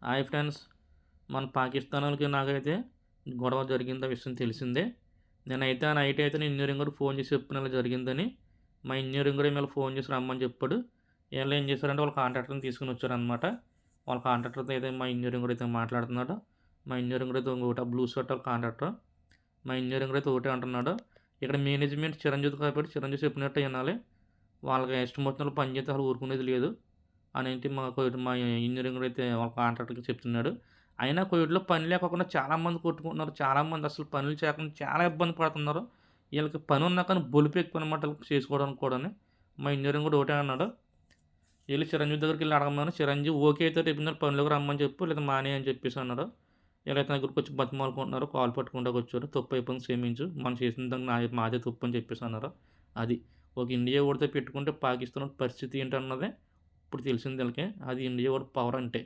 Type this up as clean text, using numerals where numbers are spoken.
Hi friends. మన పాకిస్తానోళ్ళకి నాకైతే గొడవ జరిగింది విషయం తెలిసిందే. నేనైతే ఆ నైట్ అయితే నేను ఇంజినీరింగ్ వాడికి ఫోన్ చేసి చెప్పాను ఇలా జరిగిందని. మా ఇంజినీరింగ్ వాడు ఈమెయిల్ ఫోన్ చేసి రమ్మని చెప్పాడు. ఈళ్ళు ఏం చేశారంటే వాళ్ళ కాంట్రాక్టర్‌ని తీసుకొని వచ్చారనమాట. వాళ్ళ కాంట్రాక్టర్‌తో అయితే మా ఇంజినీరింగ్ వాడైతే మాట్లాడుతున్నాడు. మా ఇంజినీరింగ్ వాడైతే ఇంకోటి బ్లూ షర్ట్ వాళ్ళ కాంట్రాక్టర్. మా ఇంజినీరింగ్ వాడైతే ఒకటే అంటున్నాడు. ఇక్కడ మేనేజ్మెంట్ చిరంజీవి కాబట్టి చిరంజీవి చెప్పినట్టే వినాలి. వాళ్ళకి ఇష్టం వచ్చినట్లు పని చేస్తే అసలు ఊరుకునేది లేదు. అనేసి మా ఇంజినీరింగ్ అయితే వాళ్ళ కాంట్రాక్టర్‌కి చెప్తున్నాడు. అయినా కోవిడ్‌లో పని లేకోకుండా చాలామంది కొట్టుకుంటున్నారు. చాలామంది అసలు పనులు చేయకుండా చాలా ఇబ్బంది పడుతున్నారు. ఈళ్ళకి పనున్నా కానీ బలుపు ఎక్కువనమాట చేసుకోవడానికి కూడాను. మా ఇంజినీరింగ్ కూడా ఒకటే అన్నాడు. ఎళ్లి చిరంజీవి దగ్గరికెళ్లి అడగమన్నాను. చిరంజీవి ఓకే అయితే రేపు పనిలోకి రమ్మని చెప్పు లేదా మానేయి అని చెప్పేసి అన్నాడు. ఈళ్ళైతే నా దగ్గరికొచ్చి బతిమాలుకుంటున్నారు. కాళ్ళు పట్టుకుంటా కూర్చొని తప్పు అయిపోయింది క్షమించు. మనం చేసిన దానికి మాదే తప్పు అని చెప్పేసి అన్నారు. అది. ఒక ఇండియా వాడితో పెట్టుకుంటే పాకిస్తాన్ పరిస్థితి ఏంటన్నది ఇప్పుడు తెలిసింది ఈళ్ళకి. అది ఇండియా వాడి పవర్ అంటే.